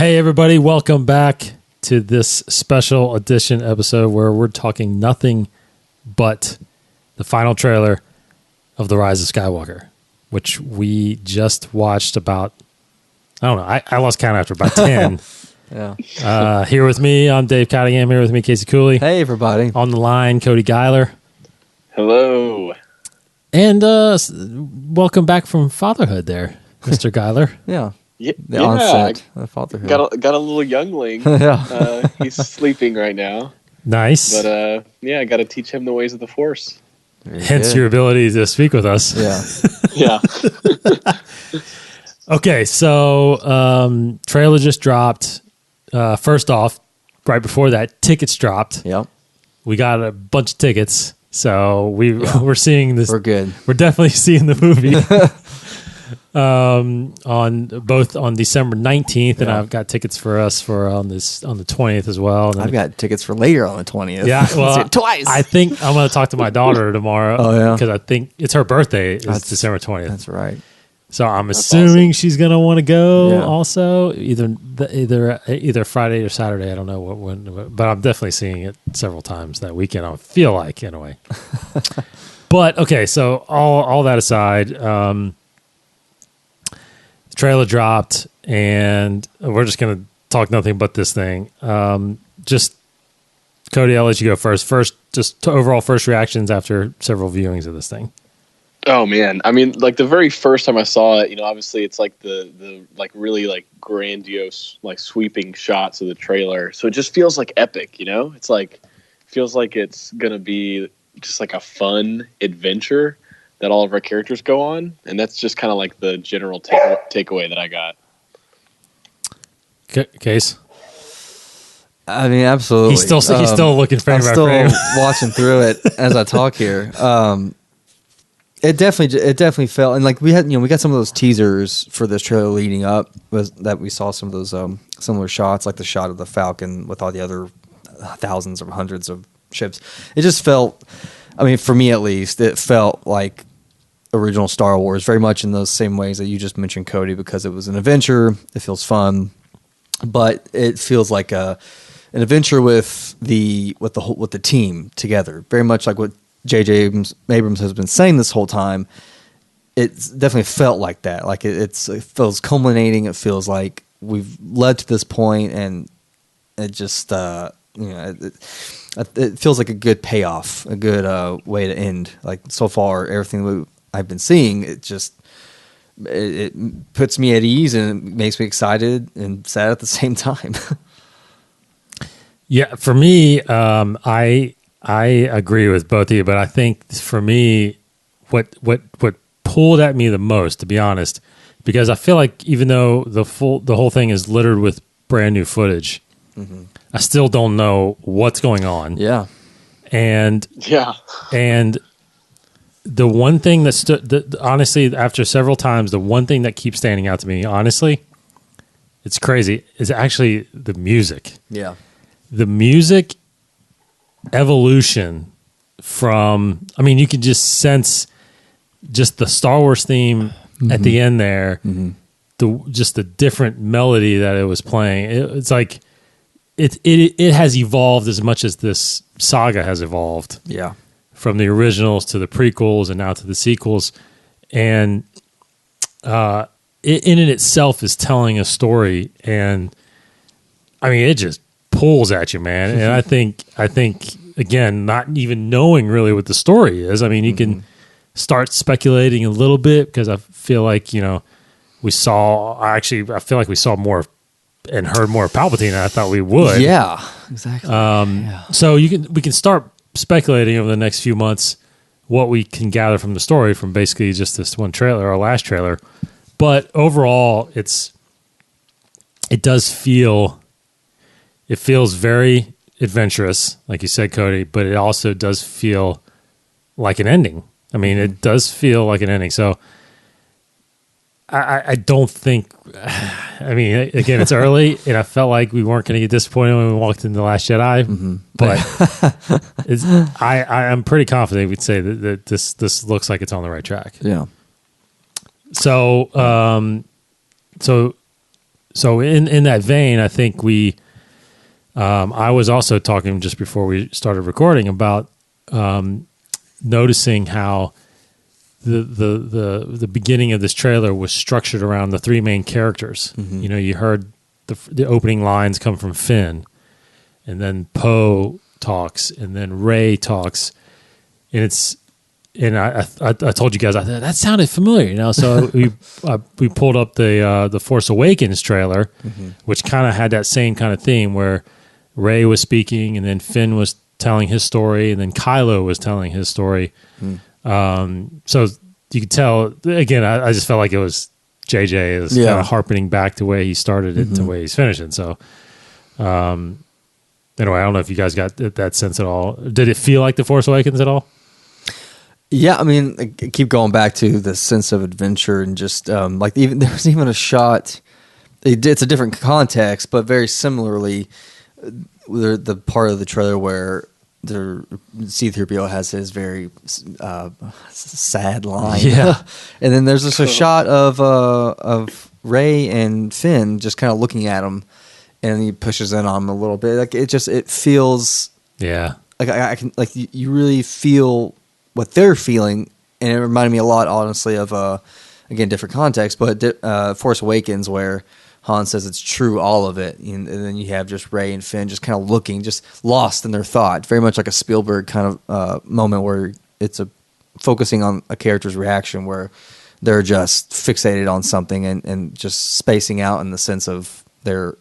Hey, everybody. Welcome back to this special edition episode where we're talking nothing but the final trailer of The Rise of Skywalker, which we just watched about, I don't know, I lost count after about 10. Yeah. Here with me, I'm Dave Cottingham. Here with me, Casey Cooley. Hey, everybody. On the line, Cody Geiler. Hello. And welcome back from fatherhood there, Mr. Geiler. Yeah. The onset of fatherhood. Got a little youngling. Yeah. He's sleeping right now. Nice. But I got to teach him the ways of the Force. Hence your ability to speak with us. Yeah. Yeah. Okay, so trailer just dropped. First off, right before that, tickets dropped. Yep. We got a bunch of tickets, so we're seeing this. We're good. We're definitely seeing the movie on December 19th, and I've got tickets for us on the 20th as well. And I've got tickets for later on the 20th. Yeah, well, twice. I think I'm going to talk to my daughter tomorrow. Oh, yeah? Because I think it's her birthday. It's December 20th. That's right. So I'm assuming awesome. she's gonna want to go. Yeah. Also, either Friday or Saturday. I don't know when, but I'm definitely seeing it several times that weekend. I feel like anyway. But okay, so all that aside, the trailer dropped, and we're just gonna talk nothing but this thing. Just Cody, I'll let you go first. First, just overall first reactions after several viewings of this thing. Oh man, I mean, like the very first time I saw it, obviously it's like the like really like grandiose, like sweeping shots of the trailer. So it just feels like epic, It's like feels like it's gonna be just like a fun adventure that all of our characters go on, and that's just kind of like the general takeaway that I got. Case. I mean, absolutely. He's still looking frame by frame. I'm still watching through it as I talk here. It definitely felt, and like we got some of those teasers for this trailer leading up, was that we saw some of those similar shots, like the shot of the Falcon with all the other thousands or hundreds of ships. It just felt, I mean, for me at least, it felt like original Star Wars, very much in those same ways that you just mentioned, Cody, because it was an adventure. It feels fun, but it feels like an adventure with the team together, very much like what J.J. Abrams has been saying this whole time. It's definitely felt like that. Like it feels culminating. It feels like we've led to this point, and it just it feels like a good payoff, a good way to end. Like so far, everything I've been seeing, it puts me at ease and it makes me excited and sad at the same time. Yeah, for me, I agree with both of you, but I think for me, what pulled at me the most, to be honest, because I feel like even though the whole thing is littered with brand new footage, I still don't know what's going on. Yeah, and the one thing that honestly, after several times, the one thing that keeps standing out to me, honestly, it's crazy, is actually the music. Yeah, the music evolution from, I mean, you can just sense just the Star Wars theme at the end there, the different melody that it was playing. It's like it has evolved as much as this saga has evolved. Yeah, from the originals to the prequels and now to the sequels, and it in itself is telling a story, and I mean, it just pulls at you, man. And I think again, not even knowing really what the story is, I mean, you can start speculating a little bit, because I feel like I feel like we saw more and heard more of Palpatine than I thought we would. Yeah, exactly. So we can start speculating over the next few months what we can gather from the story from basically just this one trailer, our last trailer. But overall, it feels very adventurous, like you said, Cody, but it also does feel like an ending. I mean, it does feel like an ending. So I don't think, I mean, again, it's early, and I felt like we weren't going to get disappointed when we walked into The Last Jedi, but I'm pretty confident we'd say that this looks like it's on the right track. Yeah. So so in that vein, I think I was also talking just before we started recording about noticing how the beginning of this trailer was structured around the three main characters. You know, you heard the opening lines come from Finn, and then Poe talks, and then Rey talks, and I told you guys I thought that sounded familiar, you know. So we pulled up the Force Awakens trailer, which kind of had that same kind of theme where Rey was speaking, and then Finn was telling his story, and then Kylo was telling his story. So you could tell again. I just felt like it was JJ is kind of harping back to where he started it to where he's finishing. So anyway, I don't know if you guys got that sense at all. Did it feel like the Force Awakens at all? Yeah, I mean, I keep going back to the sense of adventure and just like even there's even a shot. It's a different context, but very similarly, the part of the trailer where C-3PO has his very sad line. Yeah, and then there's just a shot of Rey and Finn just kind of looking at him, and he pushes in on him a little bit. Like it feels like I can like you really feel what they're feeling, and it reminded me a lot, honestly, of again different context, but Force Awakens where Han says it's true, all of it, and then you have just Rey and Finn just kind of looking, just lost in their thought, very much like a Spielberg kind of moment where it's focusing on a character's reaction where they're just fixated on something and just spacing out in the sense of they're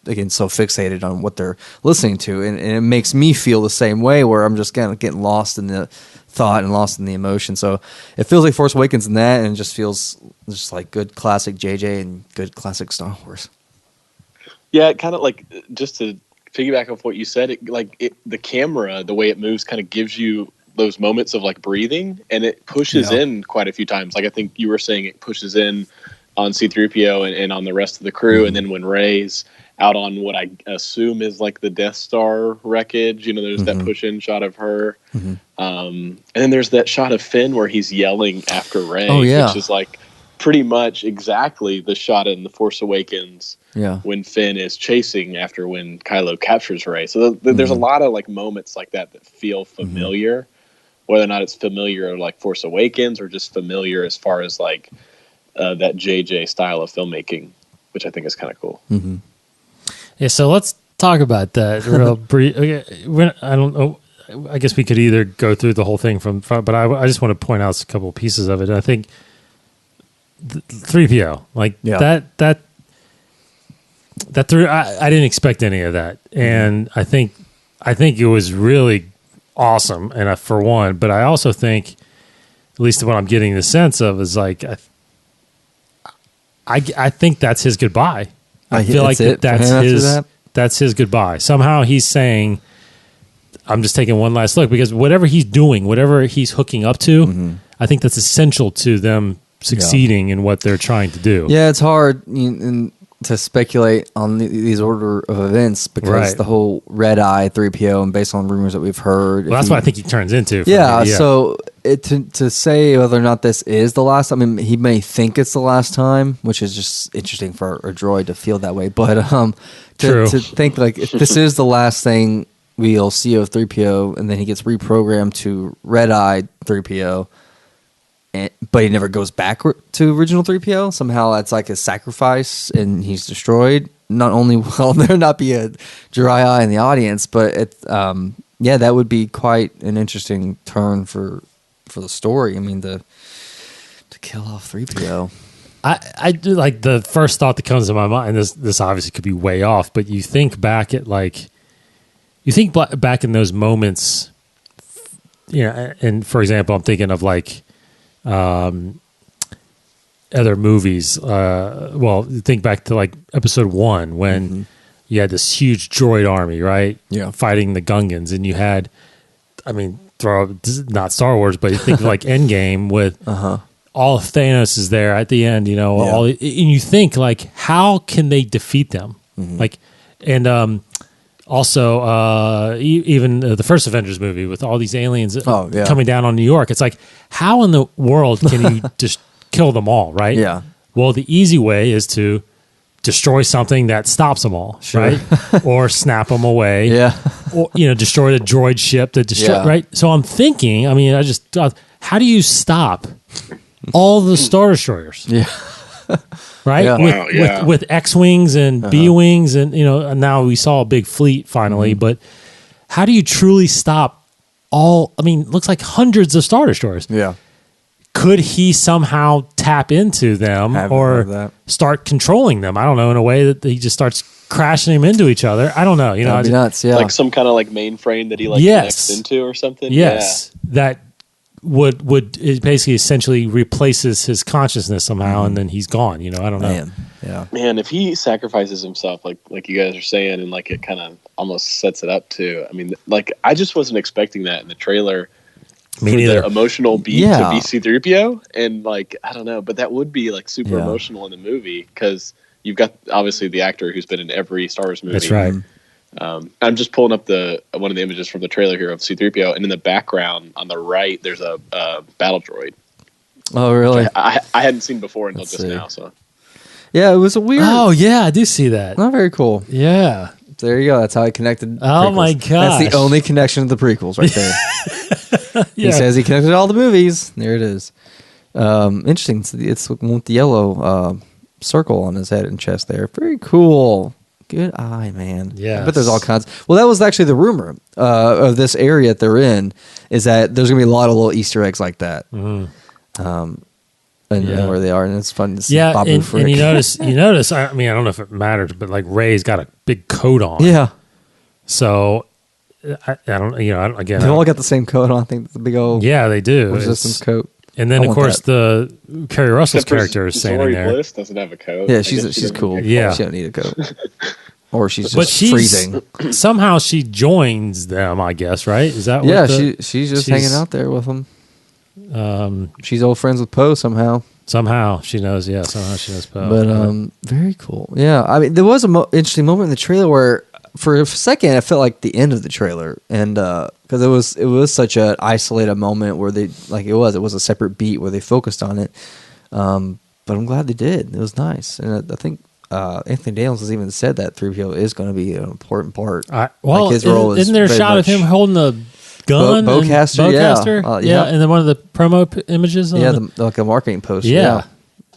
again so fixated on what they're listening to, and it makes me feel the same way where I'm just kind of getting lost in the thought and lost in the emotion. So it feels like Force Awakens in that, and it just feels just like good classic JJ and good classic Star Wars. Yeah, it kind of like, just to piggyback off what you said, the camera, the way it moves, kind of gives you those moments of like breathing, and it pushes in quite a few times. Like I think you were saying, it pushes in on C-3PO and on the rest of the crew, and then when Rey's out on what I assume is like the Death Star wreckage, you know, there's that push-in shot of her. And then there's that shot of Finn where he's yelling after Rey, which is like pretty much exactly the shot in The Force Awakens when Finn is chasing after when Kylo captures Rey. So there's a lot of like moments like that feel familiar, whether or not it's familiar like Force Awakens or just familiar as far as like that JJ style of filmmaking, which I think is kind of cool. Yeah, so let's talk about that real brief. I don't know. I guess we could either go through the whole thing from front, but I just want to point out a couple of pieces of it. I think 3PO, like that through. I didn't expect any of that, and I think it was really awesome. And for one, but I also think, at least what I'm getting the sense of is like, I think that's his goodbye. I feel like that's his goodbye. Somehow he's saying, I'm just taking one last look, because whatever he's doing, whatever he's hooking up to, I think that's essential to them succeeding in what they're trying to do. Yeah, it's hard to speculate on these order of events because the whole Red Eye 3PO, and based on rumors that we've heard. Well, that's what I think he turns into. So to say whether or not this is the last, I mean, he may think it's the last time, which is just interesting for a droid to feel that way. But to think like if this is the last thing we'll see of 3PO, and then he gets reprogrammed to Red Eye 3PO, but he never goes back to original 3PO. Somehow that's like a sacrifice, and he's destroyed. Not only will there not be a dry eye in the audience, but that would be quite an interesting turn for the story. I mean, to kill off 3PO. I do like the first thought that comes to my mind. And this obviously could be way off, but you think back at back in those moments, you know. And for example, I'm thinking of like other movies. Think back to like Episode 1 when you had this huge droid army, right? Yeah, fighting the Gungans, and you had, I mean, not Star Wars, but you think of like Endgame with all of Thanos is there at the end, you know. And you think like, how can they defeat them? Like, and also even the first Avengers movie with all these aliens coming down on New York. It's like, how in the world can you just kill them all, right? Yeah. Well, the easy way is to destroy something that stops them all, right? Or snap them away. Yeah. Or, destroy the droid ship that destroy, Yeah. right? So I'm thinking, I mean, I just thought, how do you stop all the Star Destroyers? Yeah. Right? Yeah. Wow, yeah. With X-Wings and B-Wings and, and now we saw a big fleet finally, but how do you truly stop all, I mean, it looks like hundreds of Star Destroyers. Yeah. Could he somehow tap into them Haven't heard or of that. start controlling them? I don't know, in a way that he just starts crashing them into each other. I don't know. That'd be nuts. Yeah. Like some kind of like mainframe that he like Yes. connects into or something. Yes, that would it basically essentially replaces his consciousness somehow, and then he's gone. I don't know. Man. Yeah. Man, if he sacrifices himself, like you guys are saying, and like it kind of almost sets it up too. I mean, like I just wasn't expecting that in the trailer. Me for neither. the emotional beat Yeah. to be C-3PO, and like I don't know, but that would be like super Yeah. emotional in the movie because you've got obviously the actor who's been in every Star Wars movie. That's right. I'm just pulling up one of the images from the trailer here of C-3PO, and in the background on the right, there's a battle droid. Oh, really? I hadn't seen before until Let's just see. now. So Yeah, it was a weird. Oh yeah, I do see that. Not very cool. Yeah. There you go. That's how he connected. Oh, prequels. my That's gosh. the only connection to the prequels right there. Yeah. He says he connected all the movies. There it is. Interesting. It's with the yellow circle on his head and chest there. Very cool. Good eye, man. Yes. I bet there's all kinds. Well, that was actually the rumor of this area that they're in, is that there's going to be a lot of little Easter eggs like that. And Yeah. where they are, and it's fun to see. Yeah, Babu and Frick. you notice. I mean, I don't know if it matters, but like Ray's got a big coat on. Yeah, So I don't. Again. they all got the same coat on. I think the big old yeah, they do. resistance coat. And then I of want course the Kerry Russell's Except for character is standing Zori there. Bliss doesn't have a coat. Yeah, I guess she she's doesn't cool. get Yeah. She don't need a coat, or she's But just she's freezing. somehow she joins them. I guess right. Is that Yeah, what the, she's just she's- hanging out there with them. She's old friends with Poe somehow. Somehow she knows. Yeah, somehow she knows Poe. But very cool. Yeah, I mean, there was a interesting moment in the trailer where, for a second, it felt like the end of the trailer, and because it was such an isolated moment where they it was a separate beat where they focused on it. But I'm glad they did. It was nice, and I think Anthony Daniels has even said that 3PO is going to be an important part. His role isn't there a very shot of much- him holding the gun? Bowcaster, yeah. Bowcaster? Yeah. And then one of the promo images. Yeah, like a marketing poster. Yeah.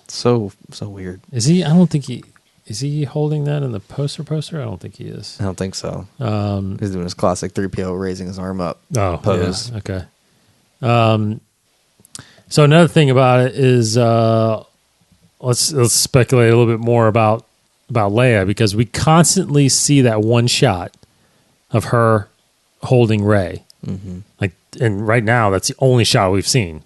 So weird. Is he? I don't think he. Is he holding that in the poster? I don't think he is. I don't think so. He's doing his classic 3PO raising his arm up pose. Yeah, okay. So another thing about it is let's speculate a little bit more about Leia, because we constantly see that one shot of her holding Rey. Mm-hmm. And right now that's the only shot we've seen.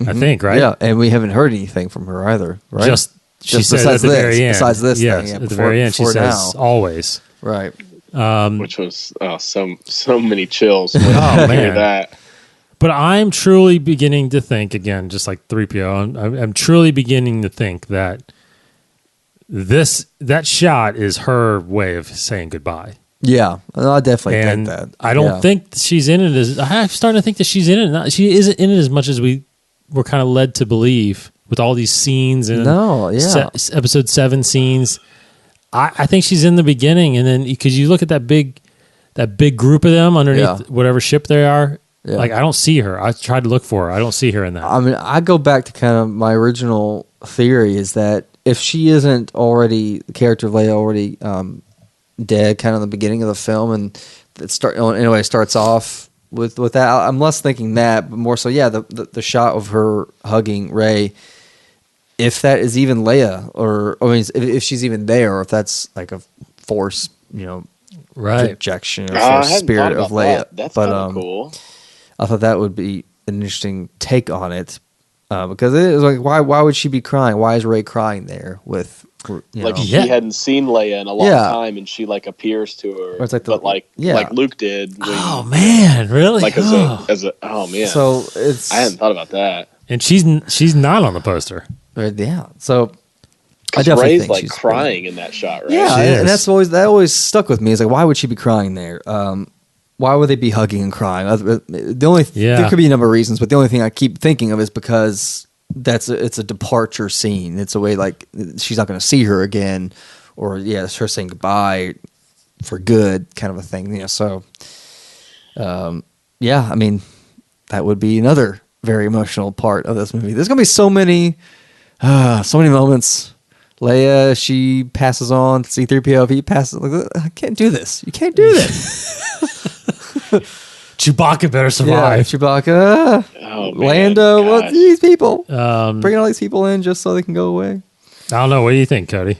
I think, right? Yeah, and we haven't heard anything from her either, right? She said at the very end. Besides this yes, thing, yeah, at the very end, she before says now. always. Right. which was so many chills. Oh, Hear man. that. But I'm truly beginning to think, again, just like 3PO, I'm truly beginning to think that that shot is her way of saying goodbye. Yeah, I definitely And think that. I don't Yeah. think she's in it I'm starting to think that she's in it. She isn't in it as much as we were kind of led to believe with all these scenes and No, yeah. episode 7 scenes. I think she's in the beginning, and then because you look at that big group of them underneath Yeah. whatever ship they are. Yeah. Like, I don't see her. I tried to look for her. I don't see her in that. I mean, I go back to kind of my original theory is that if she isn't already, the character of Leia already dead kind of in the beginning of the film, and it starts off with that, I'm less thinking that, but more so, yeah, the shot of her hugging Rey, if that is even Leia, or I mean, if she's even there, or if that's like a force, right. projection or I force hadn't spirit thought of about Leia. that. That's But, kind of cool. I thought that would be an interesting take on it, because it was like, why would she be crying? Why is Rey crying there with, Like know? she Yeah. hadn't seen Leia in a long Yeah. time, and she like appears to her, Or it's like but like Luke did. When, Oh man, really? Like as a oh man. So it's I hadn't thought about that. And she's not on the poster. yeah. So I 'Cause definitely Rey's think like she's crying in that shot, right? Yeah, She is. and that always stuck with me. It's like, why would she be crying there? Why would they be hugging and crying? There could be a number of reasons, but the only thing I keep thinking of is because it's a departure scene. It's a way like she's not going to see her again, or it's her saying goodbye for good, kind of a thing. You know, so I mean, that would be another very emotional part of this movie. There's gonna be so many moments. Leia, she passes on. C-3PO, he passes. Like, I can't do this. You can't do this. Chewbacca better survive. Chewbacca, Oh, man, Lando, what gosh. these people? Um, Bringing all these people in just so they can go away. I don't know. What do you think, Cody?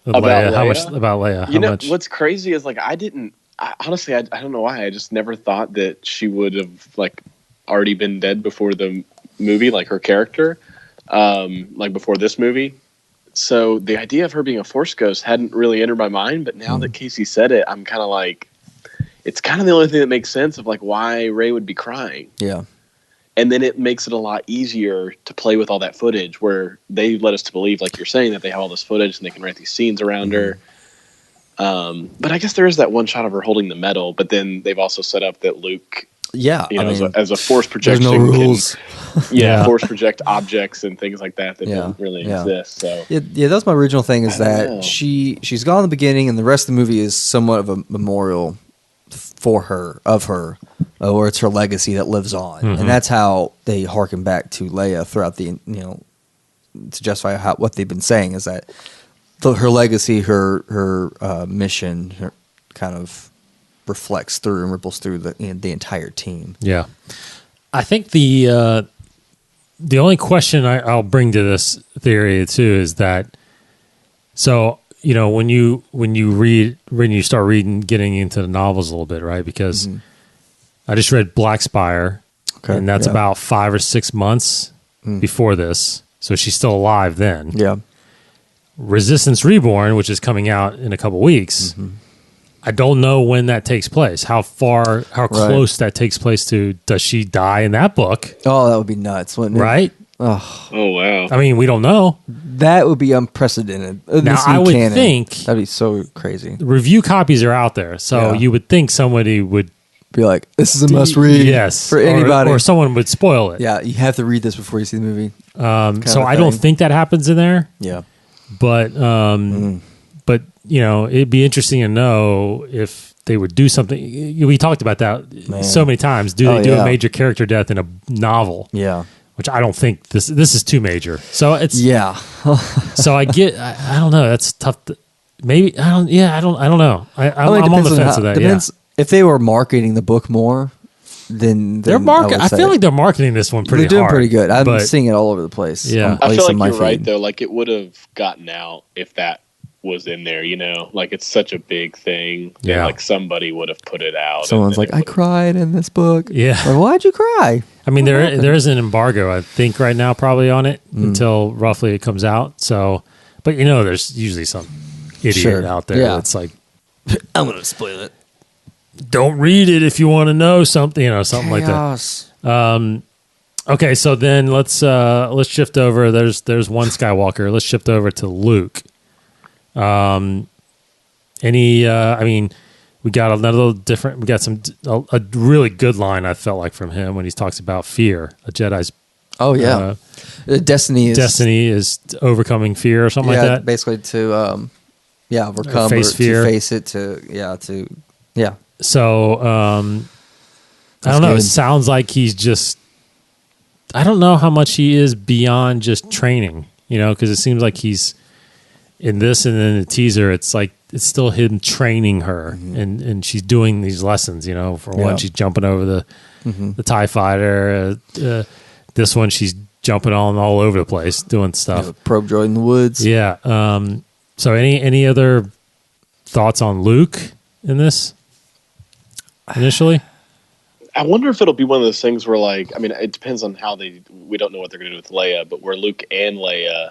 About Leia? How much Leia? about Leia? You How know, much? what's crazy is like honestly, I don't know why. I just never thought that she would have like already been dead before the movie, like her character, like before this movie. So the idea of her being a Force ghost hadn't really entered my mind, but now that Casey said it, I'm kind of like, it's kind of the only thing that makes sense of like why Rey would be crying. Yeah. And then it makes it a lot easier to play with all that footage where they led us to believe, like you're saying, that they have all this footage and they can write these scenes around her. But I guess there is that one shot of her holding the medal, but then they've also set up that Luke, Yeah. as a Force projection, there's no rules. Force project objects and things like that don't really exist. So Yeah, that's my original thing is I don't that know. she's gone in the beginning, and the rest of the movie is somewhat of a memorial for her, or it's her legacy that lives on, and that's how they harken back to Leia throughout the to justify what they've been saying is that her legacy, her mission, her kind of reflects through and ripples through the entire team. Yeah, I think the only question I'll bring to this theory too is that when you start reading, getting into the novels a little bit, right? Because I just read Black Spire, and that's about 5 or 6 months before this, so she's still alive then. Yeah. Resistance Reborn, which is coming out in a couple weeks. I don't know when that takes place. How close that takes place to, does she die in that book? Oh, that would be nuts, wouldn't it? Right? Oh, wow. I mean, we don't know. that would be unprecedented. Now, I would think that'd be so crazy. review copies are out there, so you would think somebody would Be like, this is a must read. yes, for anybody. or someone would spoil it. Yeah, you have to read this before you see the movie. So I don't think that happens in there, Yeah. but it'd be interesting to know if they would do something. We talked about that so many times. Do they do a major character death in a novel? Yeah. Which I don't think this is too major. So it's so I don't know. That's tough. Maybe I don't know. I'm on the fence with that. Depends if they were marketing the book more. Then They're I feel like they're marketing this one pretty they're doing hard, pretty good. I'm but- seeing it all over the place. Yeah. at I least feel on like my you're right feed. though. Like it would have gotten out if that was in there. Like it's such a big thing. that, Yeah. like somebody would have put it out. Someone's and like, then I it would've- cried in this book. Yeah. Like, why'd you cry? I mean, What happened? there is an embargo, I think, right now, probably on it until roughly it comes out. So, but there's usually some idiot out there that's like, I'm gonna spoil it. don't read it if you want to know something, something like that. Okay, so then let's shift over. There's one Skywalker. Let's shift over to Luke. We got another different. We got a really good line I felt like from him when he talks about fear. A Jedi's Destiny is overcoming fear or something like that. Basically to overcome Face or fear. to face it to So I That's don't know. It good. sounds like he's just. I don't know how much he is beyond just training. Because it seems like he's in this, and then the teaser. It's like it's still him training her, and she's doing these lessons. For one, she's jumping over the TIE fighter. This one, she's jumping on all over the place, doing stuff. probe droid in the woods. Yeah. So any other thoughts on Luke in this initially? I wonder if it'll be one of those things where, like, I mean, it depends on how we don't know what they're going to do with Leia, but where Luke and Leia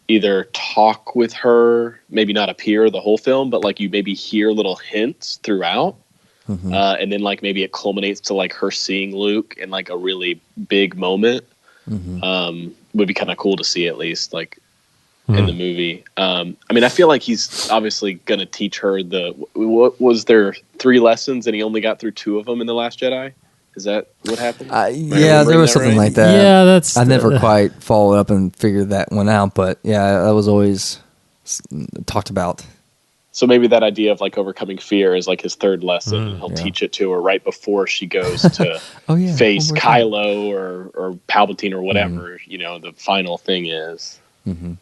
either talk with her, maybe not appear the whole film, but like you maybe hear little hints throughout. And then like maybe it culminates to like her seeing Luke in like a really big moment. Would be kind of cool to see, at least like in the movie. I mean, I feel like he's obviously going to teach her what was there 3 lessons and he only got through 2 of them in The Last Jedi? Is that what happened? There was something like that. Yeah, that's. I never quite followed up and figured that one out, but yeah, that was always talked about. So maybe that idea of like overcoming fear is like his third lesson. And he'll teach it to her right before she goes to face Kylo or Palpatine or whatever, the final thing is. Mm-hmm.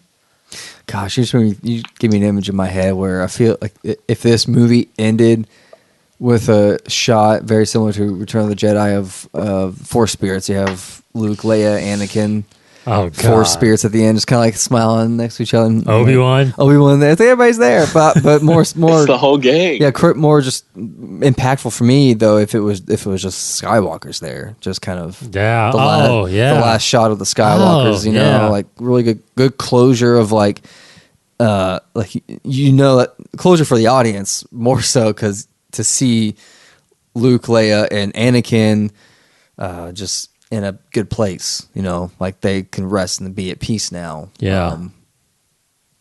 Gosh, you give me an image in my head where I feel like if this movie ended with a shot very similar to Return of the Jedi of Force spirits, you have Luke, Leia, Anakin. Oh, God. Force spirits at the end, just kind of like smiling next to each other. Obi-Wan there. I think everybody's there, but more. It's the whole gang. Yeah, more just impactful for me though. If it was just Skywalkers there, just kind of the last shot of the Skywalkers. Like really good closure of that closure for the audience more so because to see Luke, Leia, and Anakin just in a good place, like they can rest and be at peace now. Yeah.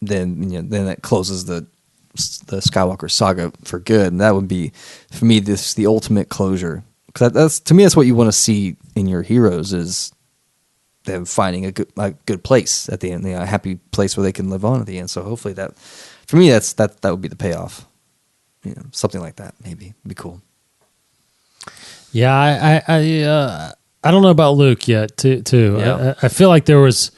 Then that closes the Skywalker saga for good, and that would be for me the ultimate closure. Because that's what you want to see in your heroes is them finding a good place at the end, a happy place where they can live on at the end. So hopefully that, for me, that would be the payoff. Something like that maybe would be cool. Yeah, I don't know about Luke yet. Too. Yeah. I feel like there was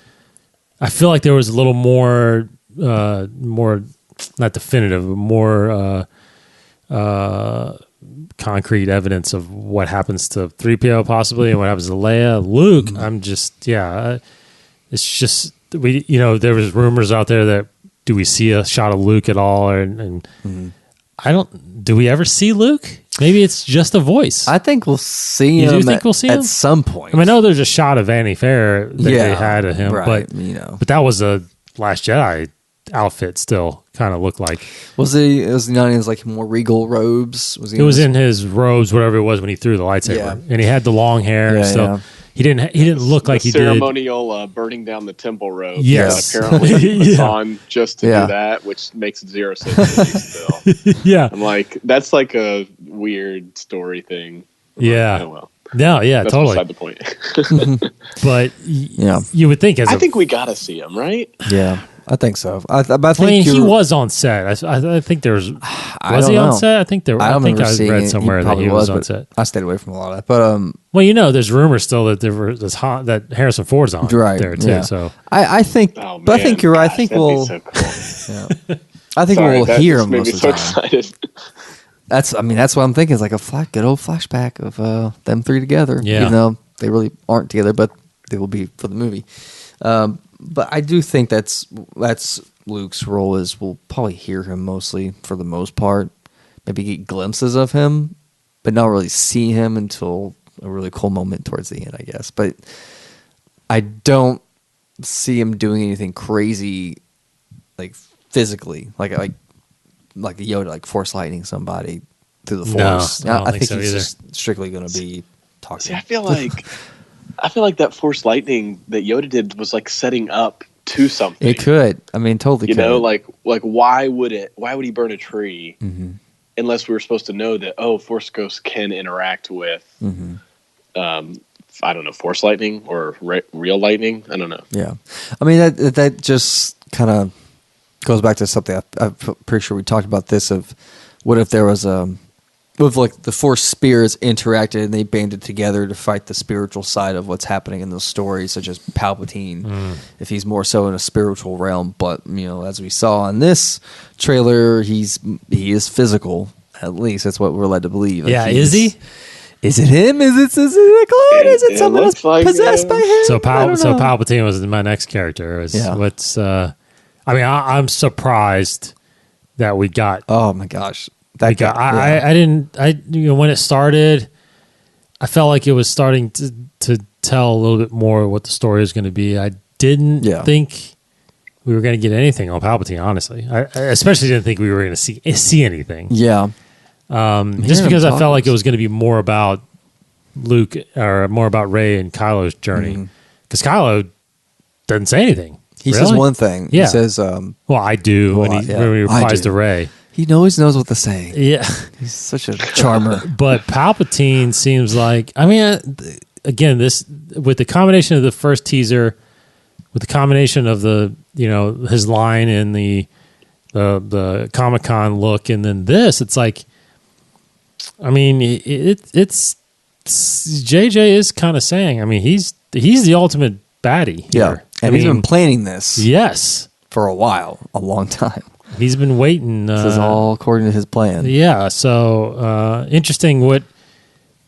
a little more not definitive, but more concrete evidence of what happens to 3PO possibly and what happens to Leia. Luke, I'm just it's just there was rumors out there that do we see a shot of Luke at all, and do we ever see Luke? Maybe it's just a voice. I think we'll see him. You do think we'll see him at some point? I know there's a shot of Vanity Fair that they had of him, right, but that was a Last Jedi outfit. Still, kind of looked like. Was he not in his like more regal robes? It was in his robes, whatever it was, when he threw the lightsaber, and he had the long hair. Yeah. He didn't look like he did. Ceremonial burning down the temple robe. Yes. That apparently he was on just to do that, which makes zero sense to me still. Yeah. I'm like, that's like a weird story thing. Yeah. Oh, well. No, yeah, that's totally. beside the point. But you would think I think we got to see him, right? Yeah. I think so. I think he was on set. I think there was. Was he on set? I think there. I read somewhere that he was on set. I stayed away from a lot of that. But there's rumors still that that Harrison Ford's on there too. Yeah. So I think, but I think you're right. I think we'll. So cool. I think we'll hear him most of the time. Excited. That's what I'm thinking. It's like a good old flashback of them three together. Yeah. Even though they really aren't together, but they will be for the movie. But I do think that's Luke's role is we'll probably hear him mostly for the most part. Maybe get glimpses of him, but not really see him until a really cool moment towards the end, I guess. But I don't see him doing anything crazy, like physically, like Yoda, like force lightning somebody through the force. No, I don't think he's so either. just strictly going to be talking. See, I feel like that force lightning that Yoda did was like setting up to something. It could. I mean, totally. You know, like why would he burn a tree unless we were supposed to know that Force ghosts can interact with I don't know, force lightning or real lightning. I don't know. Yeah, I mean that just kind of goes back to something I'm pretty sure we talked about this of what if there was with like the Force spirits interacted and they banded together to fight the spiritual side of what's happening in those stories, such as Palpatine, if he's more so in a spiritual realm. But as we saw in this trailer, he is physical. At least that's what we're led to believe. Yeah, is he? Is it him? Is it a clone? Is it someone else possessed by him? So Palpatine was my next character. What's I'm surprised that we got. Oh my gosh. I didn't when it started, I felt like it was starting to tell a little bit more what the story was going to be. I didn't think we were going to get anything on Palpatine, honestly. I especially didn't think we were going to see anything. Yeah. Just because I felt like it was going to be more about Luke or more about Rey and Kylo's journey. Because Kylo doesn't say anything. He says one thing. Yeah. He says, well, I do when he replies to Rey. He always knows what to say. Yeah. He's such a charmer. But Palpatine seems like, again, this with the combination of the first teaser, with the combination of the, his line in the the Comic-Con look, and then this, it's like, I mean, it's JJ is kind of saying, I mean, he's the ultimate baddie here. And he's been planning this Yes. for a while, a long time. He's been waiting. This is all according to his plan. Yeah, so interesting what,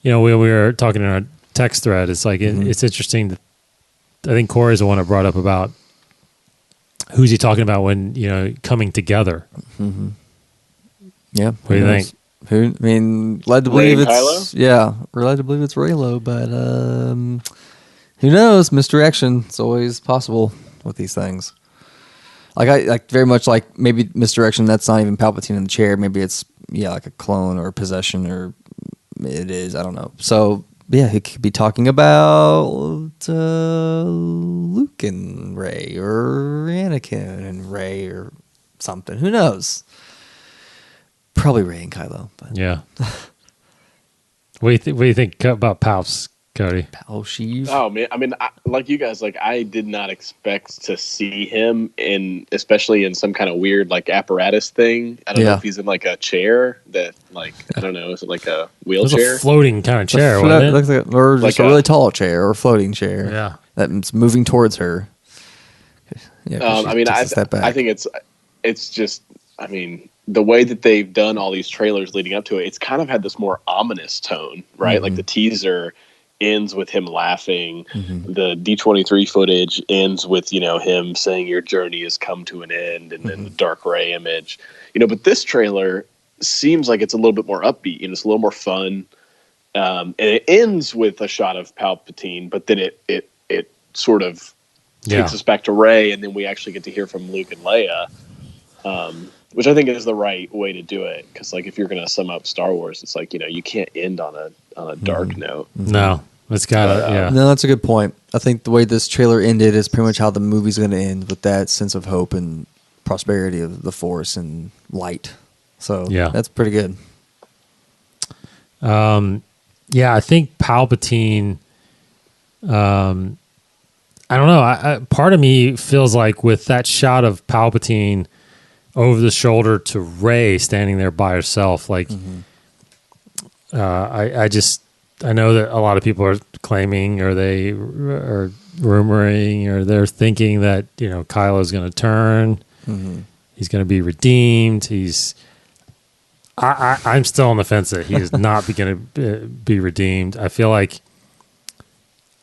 we were talking in our text thread. It's like, it's interesting that I think Corey's the one that brought up about who's he talking about when, coming together. Mm-hmm. Yeah. What do you think? Led to believe Ray and it's we're led to believe it's Raylo, but who knows? Misdirection. It's always possible with these things. I very much like maybe misdirection. That's not even Palpatine in the chair. Maybe it's like a clone or possession, or it is. I don't know. So yeah, he could be talking about Luke and Rey, or Anakin and Rey, or something. Who knows? Probably Rey and Kylo. But. Yeah. What do you think about Palps, Cody? Palsheev. Oh man, I mean, like you guys, I did not expect to see him especially in some kind of weird apparatus thing. I don't know if he's in a chair that I don't know, is it like a wheelchair? It was a floating kind of chair, wasn't it? Looks or just a really tall chair or a floating chair. Yeah, that's moving towards her. Yeah, I mean, I think it's just, I mean, the way that they've done all these trailers leading up to it, it's kind of had this more ominous tone, right? Like the teaser ends with him laughing. The D23 footage ends with, him saying your journey has come to an end, and then the dark Rey image. But this trailer seems like it's a little bit more upbeat, it's a little more fun. And it ends with a shot of Palpatine, but then it sort of takes us back to Rey, and then we actually get to hear from Luke and Leia. Which I think is the right way to do it, because if you're going to sum up Star Wars, it's you can't end on a dark note. No, it's got No, that's a good point. I think the way this trailer ended is pretty much how the movie's going to end, with that sense of hope and prosperity of the Force and light. So that's pretty good. I think Palpatine. I don't know. Part of me feels like with that shot of Palpatine over the shoulder to Rey standing there by herself, I know that a lot of people are claiming, or they are rumoring, or they're thinking that Kylo's going to turn, he's going to be redeemed. I'm still on the fence that he is not going to be redeemed. I feel like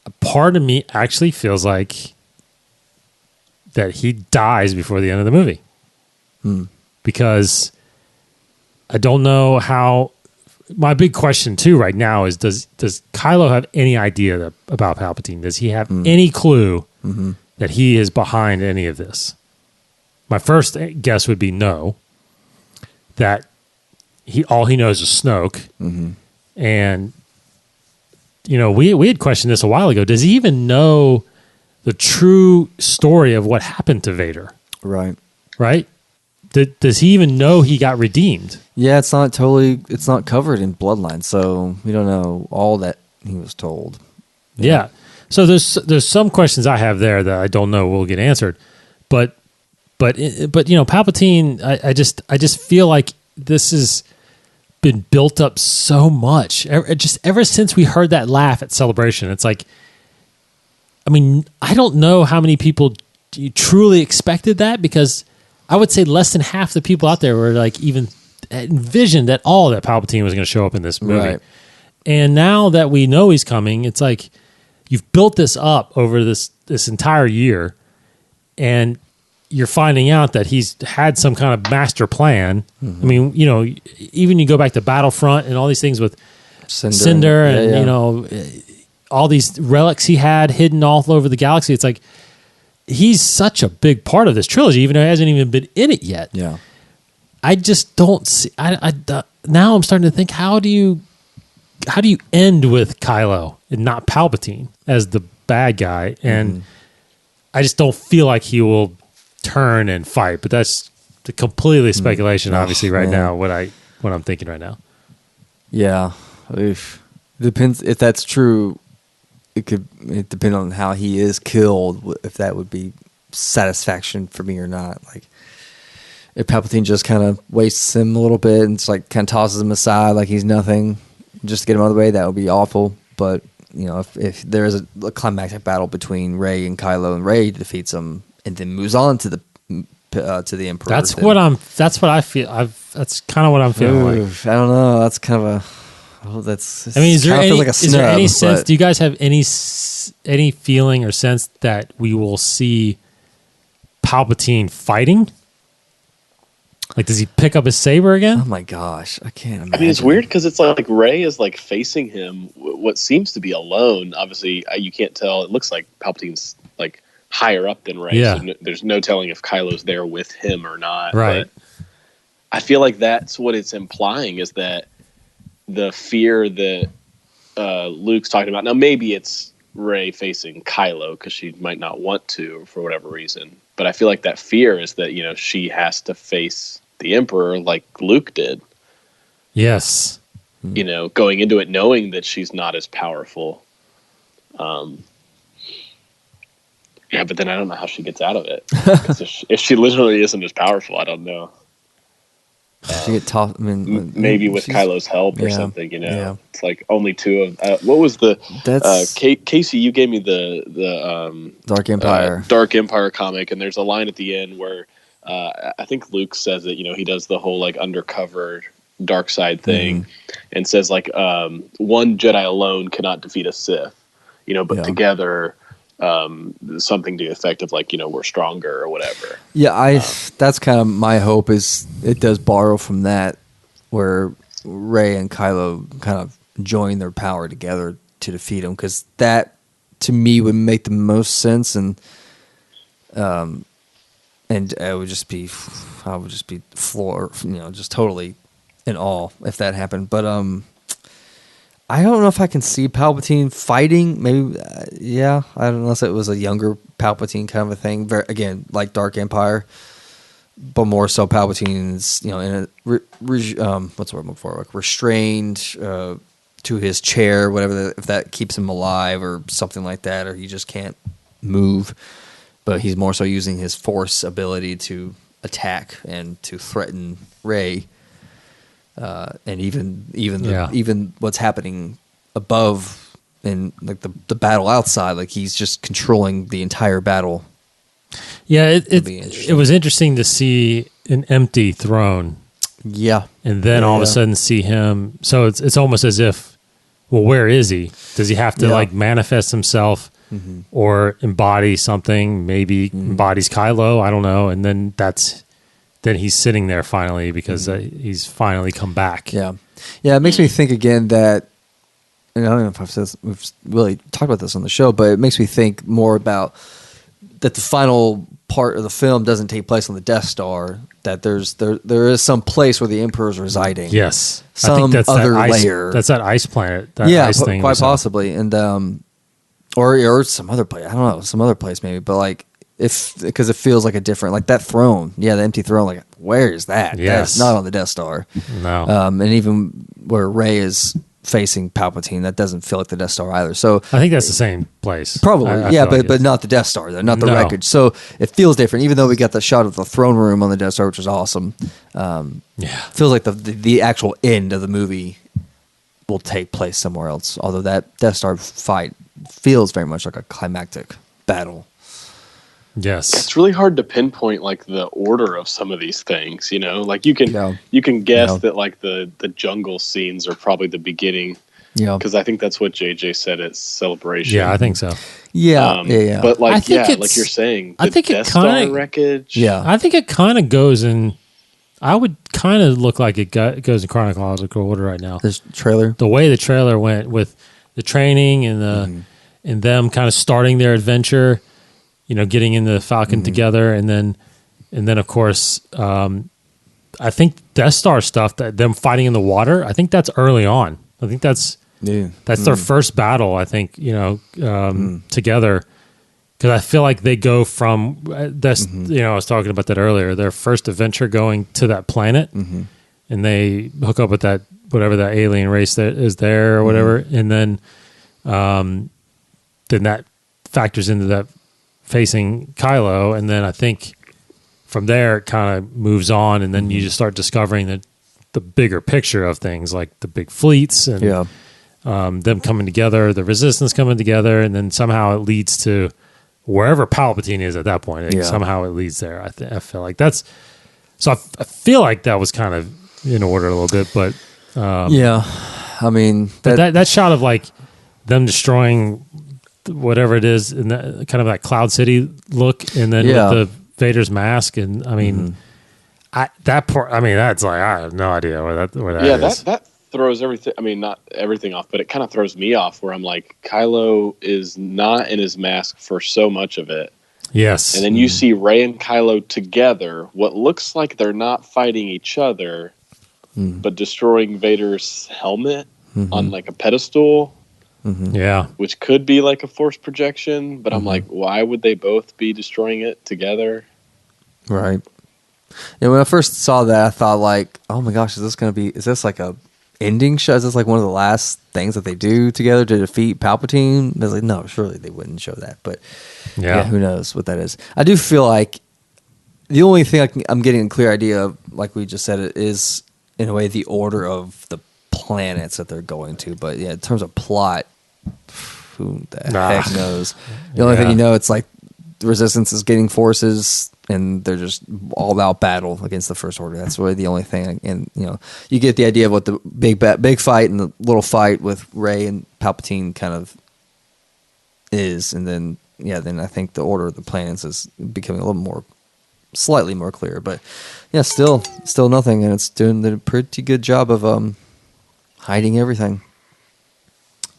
a part of me actually feels like that he dies before the end of the movie. Because I don't know how. My big question too right now is: Does Kylo have any idea about Palpatine? Does he have any clue that he is behind any of this? My first guess would be no. That all he knows is Snoke, and we had questioned this a while ago. Does he even know the true story of what happened to Vader? Right. Does he even know he got redeemed? Yeah, it's not covered in Bloodline, so we don't know all that he was told. Yeah. So there's some questions I have there that I don't know will get answered, but Palpatine, I just feel like this has been built up so much. Ever since we heard that laugh at Celebration, it's like, I mean, I don't know how many people truly expected that, because I would say less than half the people out there were even envisioned at all that Palpatine was going to show up in this movie. Right. And now that we know he's coming, it's like you've built this up over this entire year, and you're finding out that he's had some kind of master plan. I mean, even you go back to Battlefront and all these things with Cinder and all these relics he had hidden all over the galaxy. It's like, he's such a big part of this trilogy, even though he hasn't even been in it yet. Yeah, I just don't see. Now I'm starting to think, how do you end with Kylo and not Palpatine as the bad guy? And I just don't feel like he will turn and fight. But that's completely speculation, obviously, right now. What I'm thinking right now. Yeah, depends if that's true. It depend on how he is killed, if that would be satisfaction for me or not. if Palpatine just kind of wastes him a little bit and it's like kind of tosses him aside like he's nothing, just to get him out of the way, that would be awful. But if there is a climactic battle between Rey and Kylo, and Rey defeats him and then moves on to the Emperor, That's what I feel. That's kind of what I'm feeling like. I don't know. That's kind of that's. I mean, is there any sense? But, do you guys have any feeling or sense that we will see Palpatine fighting? Like, does he pick up his saber again? oh my gosh, I can't imagine. I mean, it's weird because it's like Rey is like facing him, what seems to be alone. Obviously, you can't tell. It looks like Palpatine's like higher up than Rey. Yeah. So there's no telling if Kylo's there with him or not. Right. But I feel like that's what it's implying, is that the fear that Luke's talking about. Now, maybe it's Rey facing Kylo because she might not want to for whatever reason. But I feel like that fear is that, she has to face the Emperor like Luke did. Yes. Going into it knowing that she's not as powerful. Yeah, but then I don't know how she gets out of it. 'Cause if she literally isn't as powerful, I don't know. She get tossed. I mean, Maybe with Kylo's help or yeah, something. yeah. It's like only two of. What was the? That's Casey, you gave me the Dark Empire. Dark Empire comic, and there's a line at the end where I think Luke says that he does the whole like undercover dark side thing, and says like one Jedi alone cannot defeat a Sith, but together. Something to the effect of like we're stronger or whatever. Yeah, that's kind of my hope, is it does borrow from that, where Rey and Kylo kind of join their power together to defeat him, because that to me would make the most sense, and I would just be floored, just totally in awe if that happened. But I don't know if I can see Palpatine fighting. Maybe, yeah. I don't know, unless it was a younger Palpatine kind of a thing. Again, like Dark Empire, but more so Palpatine's, in a what's the word I'm looking for? Like restrained to his chair, whatever. If that keeps him alive or something like that, or he just can't move. But he's more so using his Force ability to attack and to threaten Rey. And even what's happening above in like the battle outside, like he's just controlling the entire battle. Yeah, it was interesting to see an empty throne. Yeah, and then all of a sudden see him. So it's almost as if, well, where is he? Does he have to like manifest himself or embody something? Maybe embodies Kylo. I don't know. And then then he's sitting there finally because he's finally come back. Yeah. It makes me think again that, and I don't know if I've said this, we've really talked about this on the show, but it makes me think more about that the final part of the film doesn't take place on the Death Star, that there is some place where the Emperor is residing. Yes. Some I think that's other that ice, layer. That's that ice planet. That ice thing quite possibly. And, or some other place. I don't know, some other place maybe, but like, because it feels like a different, like that throne, the empty throne, like where is that? Yes. That's not on the Death Star. No. And even where Rey is facing Palpatine, that doesn't feel like the Death Star either. So I think that's the same place. Probably, I feel like but not the Death Star, though, not the No. wreckage. So it feels different, even though we got the shot of the throne room on the Death Star, which was awesome. Feels like the actual end of the movie will take place somewhere else. Although that Death Star fight feels very much like a climactic battle. Yes. It's really hard to pinpoint like the order of some of these things, like you can guess that like the jungle scenes are probably the beginning. Yeah. Because I think that's what JJ said at Celebration. Yeah, I think so. Yeah. But like, I think like you're saying, I think Death it kind Star of wreckage. Yeah. I think it kind of goes in. I would kind of look like it goes in chronological order right now. This trailer, the way the trailer went with the training and and them kind of starting their adventure. Getting in the Falcon together, and then of course, I think Death Star stuff, that them fighting in the water. I think that's early on. I think that's their first battle. I think together, because I feel like they go from that's I was talking about that earlier. Their first adventure going to that planet, and they hook up with that whatever that alien race that is there or whatever, and then that factors into that. Facing Kylo, and then I think from there it kind of moves on, and then you just start discovering the bigger picture of things, like the big fleets and them coming together, the Resistance coming together, and then somehow it leads to wherever Palpatine is at that point. Somehow it leads there. I feel like that's so. I feel like that was kind of in order a little bit, but I mean that shot of like them destroying whatever it is in that kind of that Cloud City look, and then with the Vader's mask, and I mean, that part. I mean, that's like I have no idea where that is. That throws everything. I mean, not everything off, but it kind of throws me off. Where I'm like, Kylo is not in his mask for so much of it. Yes, and then you see Rey and Kylo together. What looks like they're not fighting each other, but destroying Vader's helmet on like a pedestal. Yeah, which could be like a force projection, but I'm like, why would they both be destroying it together? Right. And when I first saw that, I thought like, oh my gosh, is this like a ending shot? Is this like one of the last things that they do together to defeat Palpatine? I was like, no, surely they wouldn't show that. But yeah, who knows what that is. I do feel like the only thing I'm getting a clear idea of, like we just said, it is in a way the order of the planets that they're going to. But yeah, in terms of plot, who the heck knows? The only thing you know, it's like the Resistance is getting forces, and they're just all out battle against the First Order. That's really the only thing. And you get the idea of what the big fight and the little fight with Rey and Palpatine kind of is, and then I think the order of the planets is becoming a little more, slightly more clear. But yeah, still nothing, and it's doing a pretty good job of hiding everything.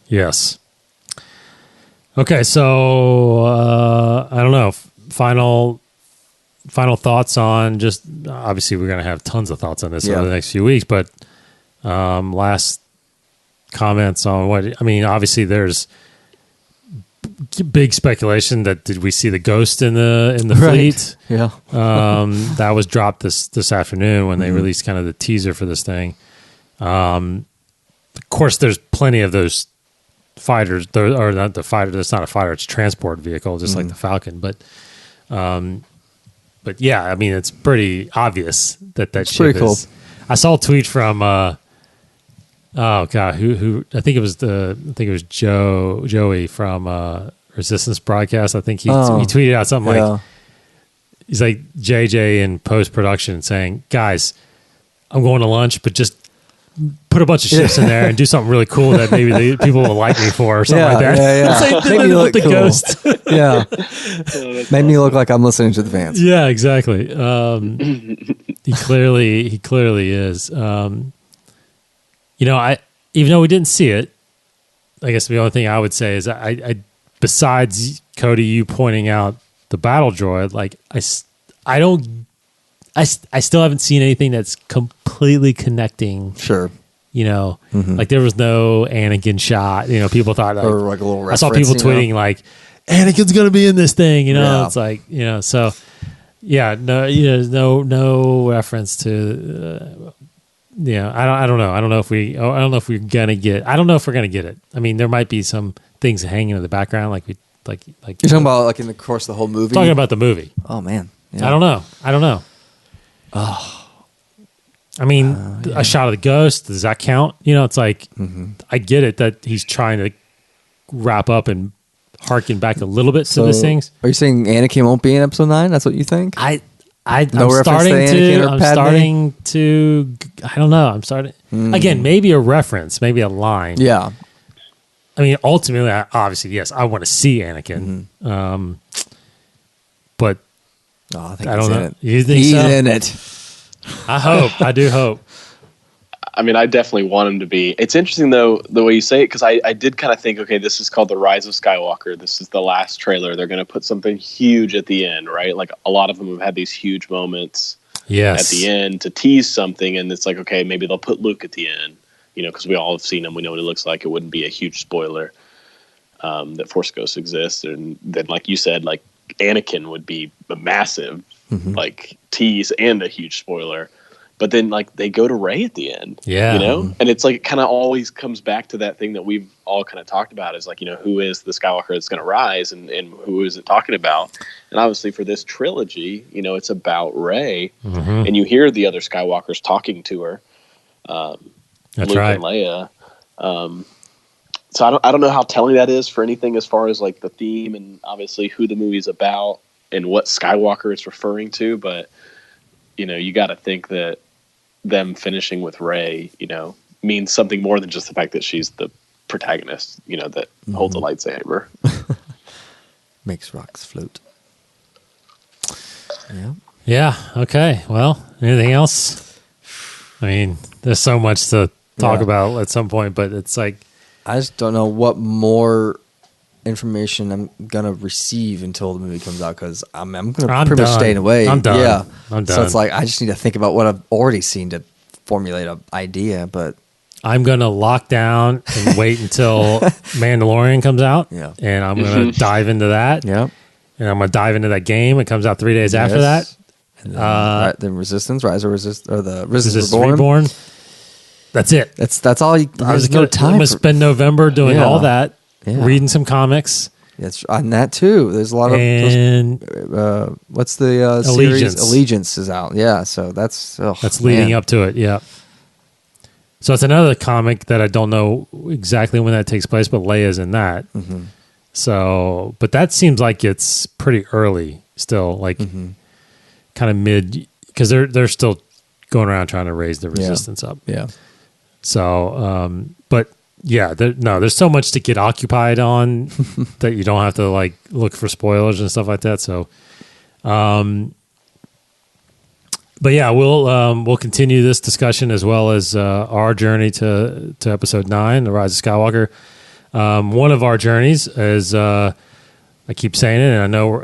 Yes. Okay, so I don't know. Final thoughts on just obviously we're going to have tons of thoughts on this over the next few weeks, but last comments on what I mean. Obviously, there's big speculation that did we see the ghost in the fleet? Yeah, that was dropped this afternoon when they released kind of the teaser for this thing. Of course, there's plenty of those fighters, or not the fighter. That's not a fighter; it's a transport vehicle, just like the Falcon. But yeah, I mean, it's pretty obvious that ship pretty cool. is. I saw a tweet from oh god, who I think it was Joey from Resistance Broadcast. I think he tweeted out something like he's like JJ in post production saying, "Guys, I'm going to lunch, but just put a bunch of ships in there and do something really cool that maybe the people will like me for," or something like that. Yeah. It's like, make me look the cool. Ghost. Made me look like I'm listening to the fans. Yeah, exactly. He clearly is. I even though we didn't see it, I guess the only thing I would say is I besides Cody, you pointing out the battle droid, like I still haven't seen anything that's completely connecting. Sure. Like there was no Anakin shot. People thought or like a little reference, I saw people tweeting like Anakin's going to be in this thing, it's like, so yeah, no reference to, I don't know. I don't know if we're going to get, I don't know if we're going to get it. I mean, there might be some things hanging in the background. Like you're talking about like in the course of the whole movie? Talking about the movie. Oh man. Yeah. I don't know. Oh, I mean, a shot of the ghost, does that count? It's like, I get it that he's trying to wrap up and harken back a little bit to these things. Are you saying Anakin won't be in episode 9? That's what you think? I'm starting to, I don't know. I'm starting, again, maybe a reference, maybe a line. Yeah. I mean, ultimately, obviously, yes, I want to see Anakin. But I think I don't know. You think he's so? in it. I do hope. I mean, I definitely want him to be. It's interesting, though, the way you say it, because I did kind of think, okay, this is called the Rise of Skywalker. This is the last trailer. They're going to put something huge at the end, right? Like a lot of them have had these huge moments at the end to tease something, and it's like, okay, maybe they'll put Luke at the end, because we all have seen him. We know what he looks like. It wouldn't be a huge spoiler that Force Ghosts exist. And then, like you said, like Anakin would be a massive like tease and a huge spoiler. but then like they go to Rey at the end. Yeah. You know? And it's like it kind of always comes back to that thing that we've all kind of talked about is like, you know, who is the Skywalker that's going to rise and who is it talking about? And obviously for this trilogy, you know, it's about Rey, and you hear the other Skywalkers talking to her. That's Luke right. and Leia. So I don't know how telling that is for anything as far as like the theme and obviously who the movie's about and what Skywalker it's referring to, but you know, you got to think that them finishing with Rey, you know, means something more than just the fact that she's the protagonist, you know, that holds a lightsaber. Makes rocks float. Yeah. Yeah. Okay. Well, anything else? I mean, there's so much to talk about at some point, but it's like, I just don't know what more information I'm gonna receive until the movie comes out because I'm gonna pretty much staying away. I'm done. Yeah, I'm done. So it's like I just need to think about what I've already seen to formulate an idea. But I'm gonna lock down and wait until Mandalorian comes out. Yeah. And I'm gonna dive into that. yeah, And I'm gonna dive into that game. It comes out 3 days after that. And then, the Resistance, Rise of Resistance, or the Resistance This is Reborn. That's it. That's all. There's no I'm time. gonna spend November doing all that, Yeah. reading some comics. That's on that too. There's a lot of And what's the Allegiance. series? Allegiance is out. Yeah, so that's leading up to it. Yeah. So it's another comic that I don't know exactly when that takes place, but Leia's in that. Mm-hmm. So, but that seems like it's pretty early still, like kind of mid, because they're still going around trying to raise the resistance up. Yeah. So, but yeah, there's so much to get occupied on that you don't have to like look for spoilers and stuff like that. So, but yeah, we'll continue this discussion as well as our journey to episode 9, the Rise of Skywalker. One of our journeys is I keep saying it, and I know we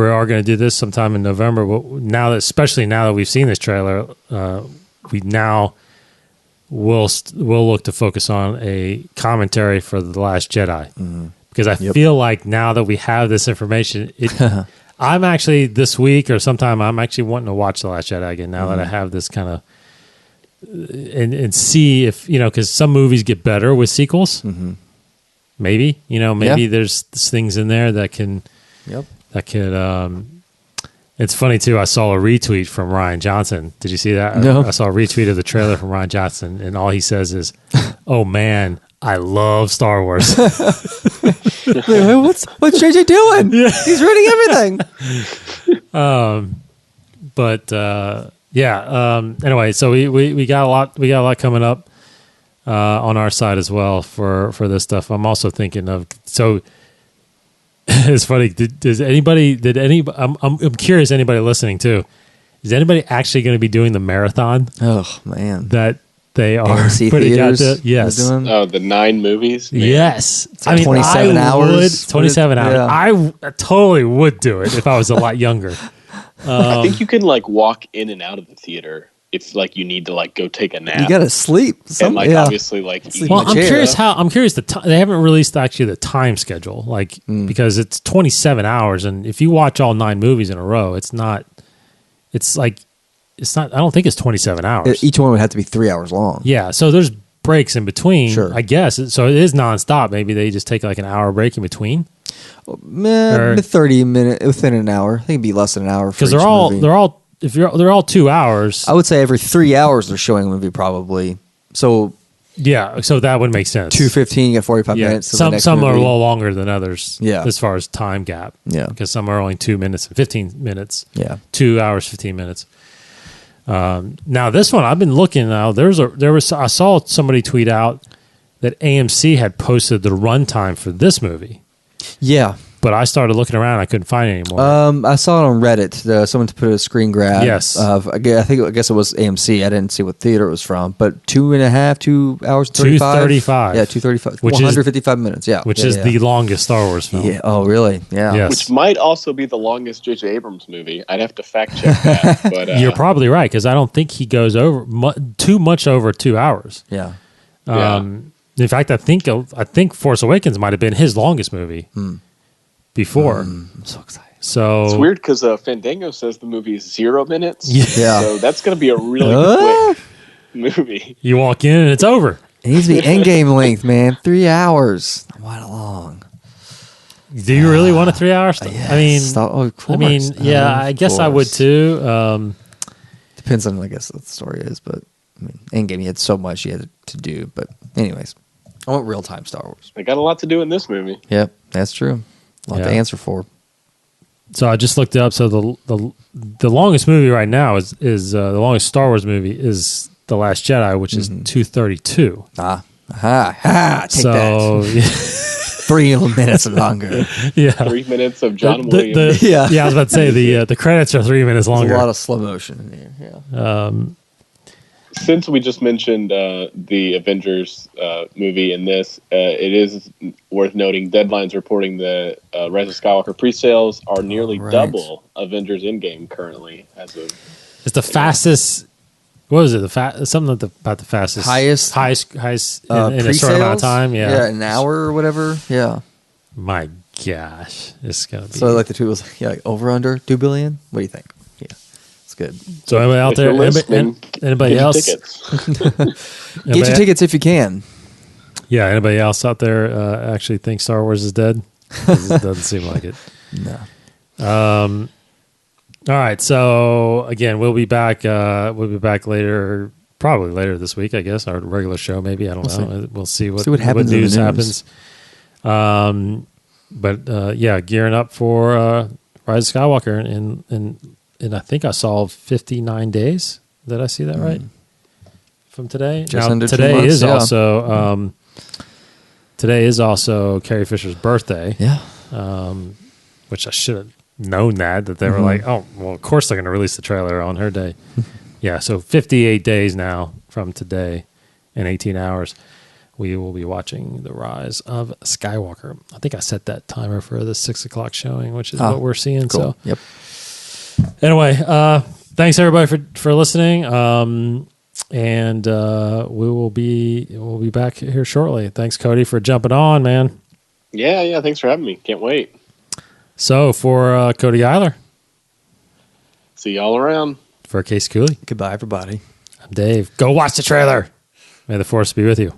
are going to do this sometime in November. But especially now that we've seen this trailer, we now we'll look to focus on a commentary for The Last Jedi, because I feel like now that we have this information, I'm actually this week or sometime I'm actually wanting to watch The Last Jedi again now that I have this kind of and see if, you know, because some movies get better with sequels. Maybe, you know, there's things in there that can that could. It's funny too. I saw a retweet from Ryan Johnson. Did you see that? No. I saw a retweet of the trailer from Ryan Johnson, and all he says is, "Oh man, I love Star Wars." What's JJ doing? Yeah. He's reading everything. Anyway, so we got a lot coming up on our side as well for this stuff. I'm also thinking of, so it's funny. I'm curious. Anybody listening too? Is anybody actually going to be doing the marathon? Oh man, that they are AMC putting out theaters. yes. Oh, the 9 movies. Man. Yes, like 27 hours. 27 hours. Yeah. I totally would do it if I was a lot younger. I think you can like walk in and out of the theater if like you need to like go take a nap. You gotta sleep. And like obviously like Sleep Well, in the I'm chair. curious they haven't released actually the time schedule, like because it's 27 hours, and if you watch all 9 movies in a row, it's not. I don't think it's 27 hours. Each one would have to be 3 hours long. Yeah, so there's breaks in between. Sure. I guess so. It is nonstop. Maybe they just take like an hour break in between. 30 minutes within an hour. I think it'd be less than an hour Because for they're all movie. they're all 2 hours. I would say every 3 hours they're showing a movie probably. So Yeah, so that would make sense. 2:15, you get 45 minutes. To the next some are a movie. little longer than others. Yeah. As far as time gap. Yeah. Because some are only 2 minutes and 15 minutes. Yeah. 2 hours 15 minutes. Now this one I've been looking now. I saw somebody tweet out that AMC had posted the runtime for this movie, Yeah. but I started looking around. I couldn't find it anymore. I saw it on Reddit. Someone put a screen grab. Yes. Of, I guess it was AMC. I didn't see what theater it was from, but 2 hours and 35. 2:35. Yeah, 2:35. Which is- 155 minutes. Yeah. which Yeah, is yeah. the longest Star Wars film. Yeah. Oh, really? Yeah. Yes. which might also be the longest J.J. Abrams movie. I'd have to fact check that. But You're probably right, because I don't think he goes over too much over 2 hours. Yeah. In fact, I think Force Awakens might have been his longest movie before. I'm so excited. So It's weird because Fandango says the movie is 0 minutes. Yeah. So that's going to be a really quick movie. you walk in and it's over. It needs to be endgame length, man. 3 hours. Why long? Do you really want a 3 hour? I mean, of course. I mean, yeah, I guess I would too. Depends on, I guess, what the story is, but I mean, Endgame, you had so much you had to do. But anyways, I want real time Star Wars. They got a lot to do in this movie. Yep, that's true. A lot to answer for. So I just looked it up. So the longest movie right now is the longest Star Wars movie is The Last Jedi, which is 232. Take that. So 3 minutes longer. yeah, 3 minutes of John Williams. yeah, I was about to say the credits are 3 minutes longer. There's a lot of slow motion in there. Yeah. Since we just mentioned the Avengers movie in this, it is worth noting Deadline's reporting the Rise of Skywalker pre-sales are nearly double Avengers Endgame currently. It's the fastest. What was it? Something about the fastest, highest in a short amount of time. Yeah, an hour or whatever. Yeah. My gosh, it's gonna be so like the two was like over under 2 billion. What do you think? Yeah, it's good. So anybody out there? Anybody else? Get your tickets if you can. Yeah. Anybody else out there actually think Star Wars is dead? 'Cause it doesn't seem like it. No. All right. So again, we'll be back. We'll be back later, probably later this week. I guess our regular show. Maybe I don't know. We'll see what happens. What news happens. But yeah, gearing up for Rise of Skywalker, and I think I saw 59 days. Did I see that right? From today. Just now, under 2 today months, is also today is also Carrie Fisher's birthday. Yeah. Which I should have known that they were like, oh, well, of course they're going to release the trailer on her day. Yeah, so 58 days now from today and 18 hours, we will be watching The Rise of Skywalker. I think I set that timer for the 6 o'clock showing, which is what we're seeing. Cool. So, yep. Anyway, thanks everybody for listening, and we'll be back here shortly. Thanks, Cody, for jumping on, man. Yeah. Thanks for having me. Can't wait. So for Cody Eiler, see y'all around. For Case Cooley, goodbye, everybody. I'm Dave. Go watch the trailer. May the force be with you.